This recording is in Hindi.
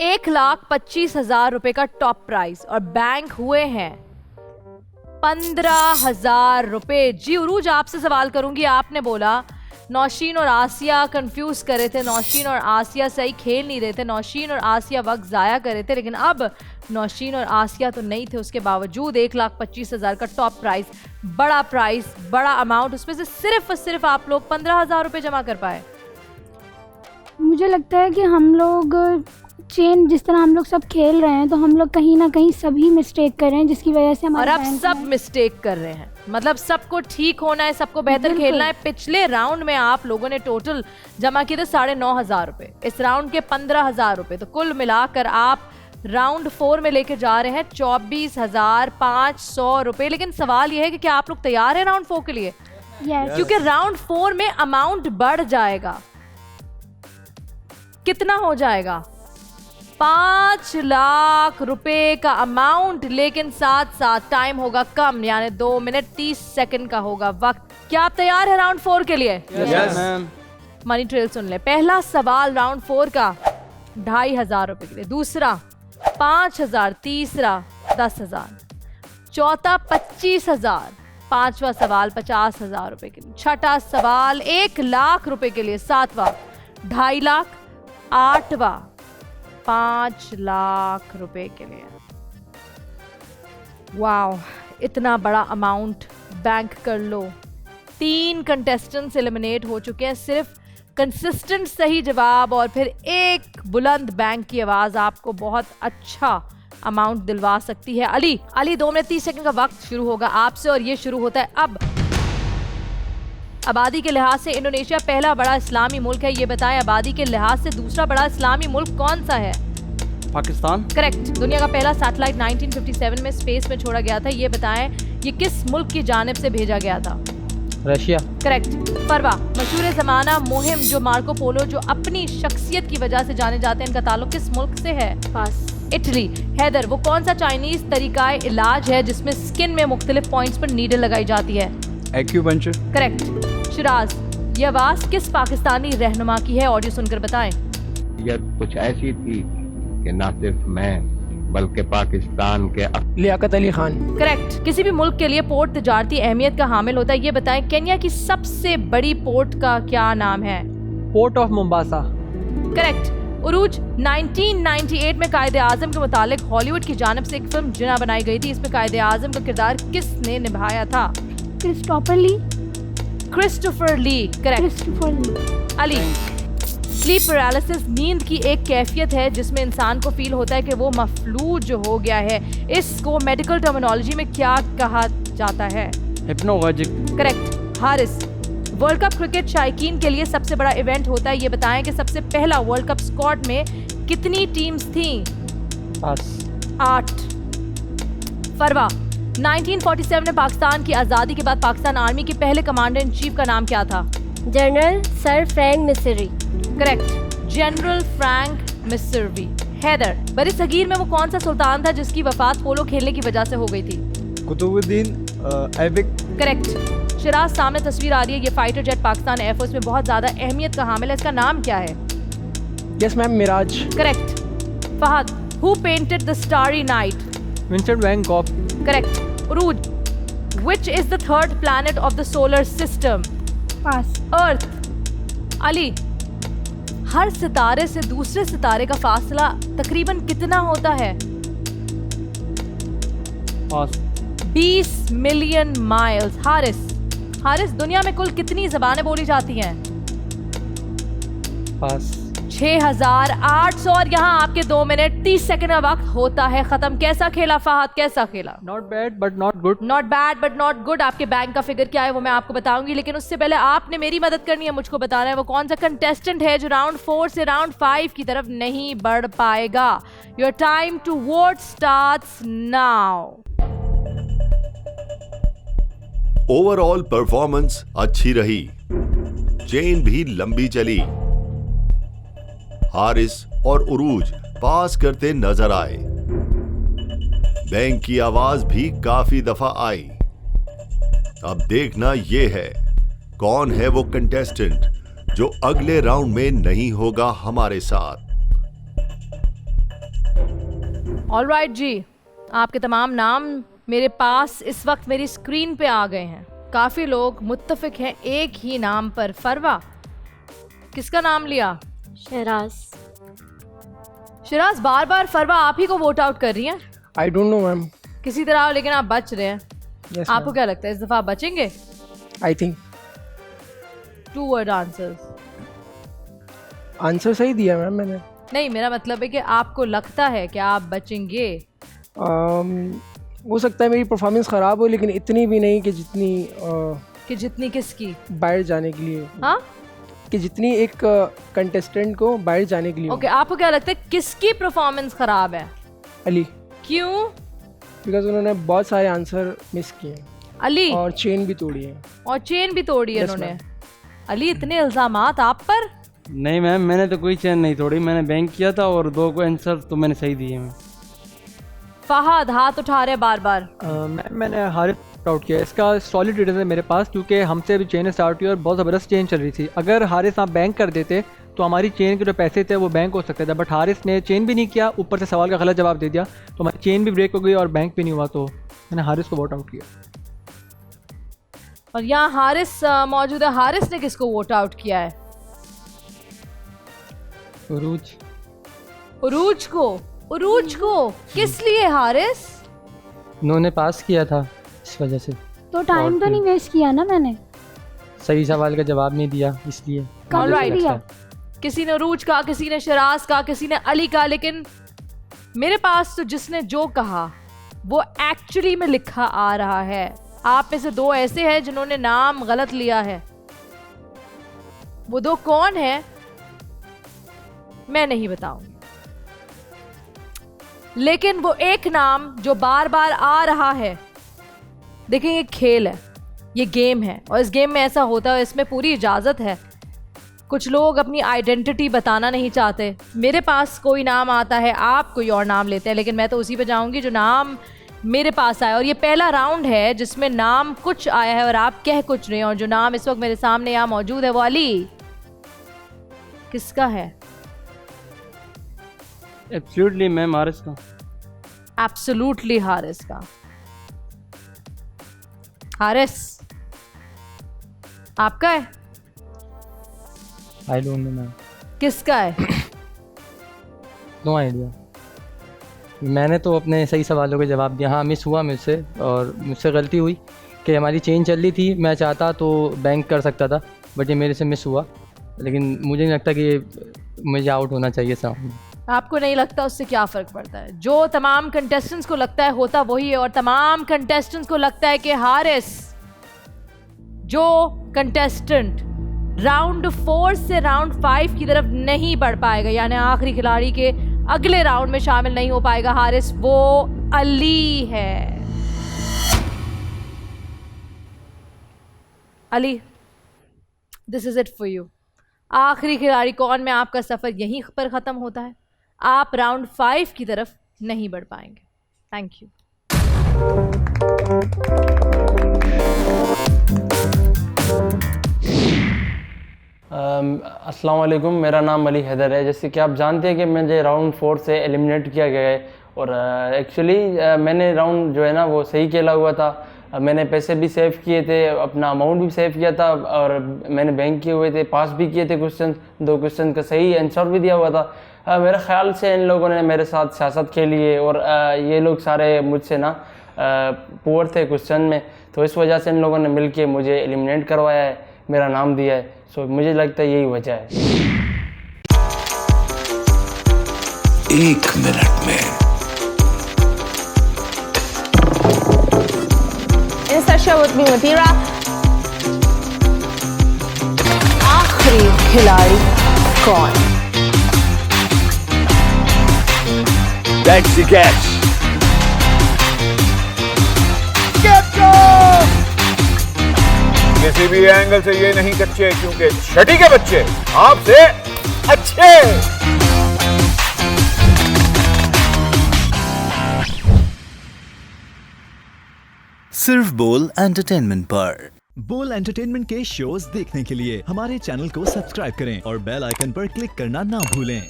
1,25,000 रुपए का टॉप प्राइस और बैंक हुए हैं 15,000 रुपए। जी उरूज, आपसे सवाल करूंगी। आपने बोला नौशीन और आसिया कंफ्यूज कर रहे थे, नौशीन और आसिया सही खेल नहीं रहे थे, नौशीन और आसिया वक्त जाया कर रहे थे, लेकिन अब नौशीन और आसिया तो नहीं थे, उसके बावजूद 1,25,000 का टॉप प्राइस, बड़ा अमाउंट, उसमें से सिर्फ और सिर्फ आप लोग 15,000 रुपए जमा कर पाए। मुझे लगता है कि हम लोग चेन जिस तरह हम लोग सब खेल रहे हैं, तो हम लोग कहीं ना कहीं सभी मिस्टेक कर रहे हैं, जिसकी वजह से हमारे और अब सब मिस्टेक कर रहे हैं। मतलब सबको ठीक होना है, सबको बेहतर खेलना है। पिछले राउंड में आप लोगों ने टोटल जमा किए थे 9,500 रुपए, इस राउंड के 15,000 रुपए, तो कुल मिलाकर आप राउंड 4 में लेके जा रहे हैं 24,500 रुपए। लेकिन सवाल यह है कि क्या आप लोग तैयार हैं राउंड 4 के लिए? yes. क्योंकि राउंड 4 में अमाउंट बढ़ जाएगा। कितना हो जाएगा? 5 लाख रुपए का अमाउंट, लेकिन साथ साथ टाइम होगा कम, यानी 2 मिनट 30 सेकंड का होगा वक्त। क्या आप तैयार हैं राउंड 4 के लिए? yes, ma'am. मनी ट्रेल सुन ले। पहला सवाल राउंड 4 का 2,500 रुपए के लिए, दूसरा 5,000, तीसरा 10,000, चौथा 25,000, पांचवा सवाल 50,000 रुपए के लिए, छठा सवाल 1 लाख रुपए के लिए, सातवां 2.5 लाख, आठवां 5 लाख रुपए के लिए। वाओ, इतना बड़ा अमाउंट बैंक कर लो। 3 कंटेस्टेंट्स एलिमिनेट हो चुके हैं। सिर्फ कंसिस्टेंट सही जवाब और फिर एक बुलंद बैंक की आवाज आपको बहुत अच्छा अमाउंट दिलवा सकती है। अली 2 मिनट 30 सेकंड का वक्त शुरू होगा आपसे और ये शुरू होता है अब। आबादी के लिहाज से इंडोनेशिया पहला बड़ा इस्लामी मुल्क है, ये बताएं आबादी के लिहाज से दूसरा बड़ा इस्लामी मुल्क कौन सा है? पाकिस्तान। करेक्ट। दुनिया का पहला सैटेलाइट 1957 में स्पेस में छोड़ा गया था, ये बताएं ये किस मुल्क की जानिब से भेजा गया था? रशिया। करेक्ट। फरवा, मशहूर ज़माना मुहिम जो मार्को पोलो जो अपनी शख्सियत की वजह से जाने जाते हैं, इनका ताल्लुक किस मुल्क से है? पास। इटली। हैदर, वो कौन सा चाइनीज तरीका इलाज है जिसमें स्किन में मुख्तलिफ पॉइंट्स पर नीडल लगाई जाती है? एक्यूपंक्चर। करेक्ट। शिराज, ये आवाज किस पाकिस्तानी रहनुमा की है? ऑडियो सुनकर बताएं। यह कुछ ऐसी थी कि न सिर्फ मैं बल्कि पाकिस्तान के लियाकत अली खान। करेक्ट। किसी भी मुल्क के लिए पोर्ट तिजारती अहमियत का हामिल होता है, ये बताएं केन्या की सबसे बड़ी पोर्ट का क्या नाम है? Port of Mombasa. करेक्ट। उरूज, 1998 में कायदे आजम के मुतालिक हॉलीवुड की जानिब से एक फिल्म जिना बनाई गई थी, इसमें कायदे आजम का किरदार किसने निभाया था? क्रिस्टोफर ली। करेक्ट। अली, स्लीप पैरालिसिस नींद की एक कैफियत है जिसमें इंसान को फील होता है कि वो मफलूज हो गया है, इसको मेडिकल टर्मिनोलॉजी में क्या कहा जाता है? Hypnagogic. Correct. Haris, world cup cricket शायकीन के लिए सबसे बड़ा इवेंट होता है, ये बताएं कि सबसे पहला वर्ल्ड कप स्क्वाड में कितनी टीम्स थीं? पास। 8। फरवा, 1947 में पाकिस्तान की आज़ादी के बाद पाकिस्तान आर्मी के पहले कमांडर इन चीफ का नाम क्या था? जनरल सर फ्रैंक मिस्री। करेक्ट। जनरल फ्रैंक मिस्री। हैदर, बड़ी सगीर में वो कौन सा सुल्तान था जिसकी वफात पोलो खेलने की वजह से हो गई थी? कुतुबुद्दीन ऐबक। करेक्ट। शिराज, सामने तस्वीर आ रही है, ये फाइटर जेट पाकिस्तान एयरफोर्स में बहुत ज्यादा अहमियत का हामिल है, इसका नाम क्या है? Yes ma'am, Miraj. Correct. Fahad, who painted the Starry Night? Vincent van Gogh. Correct. Urooj, which is the third planet of the solar system? Pass. Earth. Ali, हर सितारे से दूसरे सितारे का फासला तकरीबन कितना होता है? पास। 20 मिलियन माइल्स। हारिस, दुनिया में कुल कितनी ज़बानें बोली जाती हैं? पास। 6,800। और यहाँ आपके 2 मिनट 30 सेकंड का वक्त होता है खत्म। कैसा खेला फहद, कैसा खेला? Not bad but not good. Not bad but not good. आपके बैंक का फिगर क्या है वो मैं आपको बताऊंगी, लेकिन उससे पहले आपने मेरी मदद करनी है, मुझको बताना है वो कौन सा कंटेस्टेंट है जो राउंड 4 से राउंड 5 की तरफ नहीं बढ़ पाएगा। Your time to vote starts now. Overall performance अच्छी रही, चेन भी लंबी चली। हारिस और उरूज पास करते नजर आए। बैंक की आवाज भी काफी दफा आई। अब देखना यह है कौन है वो कंटेस्टेंट जो अगले राउंड में नहीं होगा हमारे साथ। ऑलराइट जी, आपके तमाम नाम मेरे पास इस वक्त मेरी स्क्रीन पे आ गए हैं। काफ़ी लोग मुत्तफिक हैं एक ही नाम पर। फरवा, किसका नाम लिया? शहराज। शिराज, बार बार फरवा आप ही को वोट आउट कर रही हैं I don't know, मैम. किसी तरह, लेकिन आप बच रहे हैं। Yes, आपको ma'am. क्या लगता है इस दफ़ा आप बचेंगे? I think. 2 word answers. Answer सही दिया मैम मैंने. नहीं, मेरा मतलब है कि आपको लगता है कि आप बचेंगे। हो सकता है मेरी परफॉर्मेंस ख़राब हो, लेकिन इतनी भी नहीं कि जितनी कि जितनी किसकी? बाहर जाने के लिए, हाँ, कि जितनी एक कंटेस्टेंट को बाहर जाने के लिए. ओके, आपको क्या लगता है किसकी परफॉर्मेंस खराब है? अली, क्यों? बिकॉज उन्होंने बहुत सारे आंसर मिस किए अली, और चेन भी तोड़ी है. और चेन भी तोड़ी है Yes, इन्होंने। अली, इतने इल्जामात आप पर? नहीं मैम, मैंने तो कोई चेन नहीं तोड़ी, मैंने बैंक किया था और 2 को आंसर तो मैंने सही दिए मैम। फहद हाथ उठा रहे बार बार। मैंने हारिस आउट किया. इसका सॉलिड रीजन है मेरे पास, क्योंकि हमसे अभी चेन स्टार्ट हुई और बहुत ज़बरदस्त चेन चल रही थी. अगर हारिस आप बैंक कर देते तो हमारी चेन के जो पैसे थे वो बैंक हो सकते थे, बट हारिस ने चेन भी नहीं किया, ऊपर से सवाल का गलत जवाब दे दिया, तो हमारी चेन भी ब्रेक हो गई और बैंक भी नहीं हुआ, तो मैंने हारिस को वोट आउट किया. और यहाँ हारिस मौजूद है। हारिस ने किसको वोट आउट किया है? उरूज. उरूज को। उरूज को किस लिए हारिस? उन्होंने पास किया था इस वजह से, तो टाइम तो नहीं वेस्ट किया ना मैंने. सही सवाल का जवाब नहीं दिया इसलिए. कब Alright. दिया? किसी ने उरूज का, किसी ने शराज का, किसी ने अली का, लेकिन मेरे पास तो जिसने जो कहा वो एक्चुअली में लिखा आ रहा है। आप में से 2 ऐसे हैं जिन्होंने नाम गलत लिया है। वो 2 कौन है मैं नहीं बताऊंगी, लेकिन वो एक नाम जो बार बार आ रहा है। देखिए, ये खेल है, ये गेम है, और इस गेम में ऐसा होता है, इसमें पूरी इजाज़त है। कुछ लोग अपनी आइडेंटिटी बताना नहीं चाहते। मेरे पास कोई नाम आता है, आप कोई और नाम लेते हैं, लेकिन मैं तो उसी पे जाऊंगी जो नाम मेरे पास आया। और ये पहला राउंड है जिसमें नाम कुछ आया है और आप कह कुछ रहे हैं, और जो नाम इस वक्त मेरे सामने यहाँ मौजूद है वो अली। किसका है? एब्सोल्युटली मैम, हारिस का। एब्सोल्युटली हारिस का। हारिस, आपका है? आई डोंट नो मैम, किसका है? No idea. मैंने तो अपने सही सवालों के जवाब दिया. हाँ, मिस हुआ मुझसे, और मुझसे गलती हुई कि हमारी चेन चल रही थी. मैं चाहता तो बैंक कर सकता था, बट ये मेरे से मिस हुआ. लेकिन मुझे नहीं लगता कि मुझे आउट होना चाहिए साउंड. आपको नहीं लगता, उससे क्या फ़र्क पड़ता है? जो तमाम कंटेस्टेंट्स को लगता है होता वही है, और तमाम कंटेस्टेंट्स को लगता है कि हारिस, जो कंटेस्टेंट राउंड 4 से राउंड 5 की तरफ नहीं बढ़ पाएगा, यानी आखिरी खिलाड़ी के अगले राउंड में शामिल नहीं हो पाएगा हारिस, वो अली है। Ali, this is it for you. आखिरी खिलाड़ी कौन में आपका सफ़र यहीं पर ख़त्म होता है। आप राउंड 5 की तरफ नहीं बढ़ पाएंगे। Thank you. अस्सलाम वालेकुम, मेरा नाम अली हैदर है। जैसे कि आप जानते हैं कि मुझे राउंड 4 से एलिमिनेट किया गया है, और एक्चुअली मैंने राउंड जो है ना वो सही खेला हुआ था। मैंने पैसे भी सेव किए थे, अपना अमाउंट भी सेव किया था, और मैंने बैंक किए हुए थे, पास भी किए थे क्वेश्चन, 2 क्वेश्चन का सही आंसर भी दिया हुआ था। मेरे ख्याल से इन लोगों ने मेरे साथ सियासत खेली है, और ये लोग सारे मुझसे ना पुअर थे क्वेश्चन में, तो इस वजह से इन लोगों ने मिल के मुझे एलिमिनेट करवाया है, मेरा नाम दिया है। सो मुझे लगता है यही वजह है। 1 मिनट में Insert with me Madeira. आखिरी खिलाड़ी कौन? That's the catch. किसी भी एंगल से ये नहीं कच्चे, क्योंकि छठी के बच्चे आपसे अच्छे। सिर्फ बोल एंटरटेनमेंट पर। बोल एंटरटेनमेंट के शोज देखने के लिए हमारे चैनल को सब्सक्राइब करें और बेल आइकन पर क्लिक करना ना भूलें।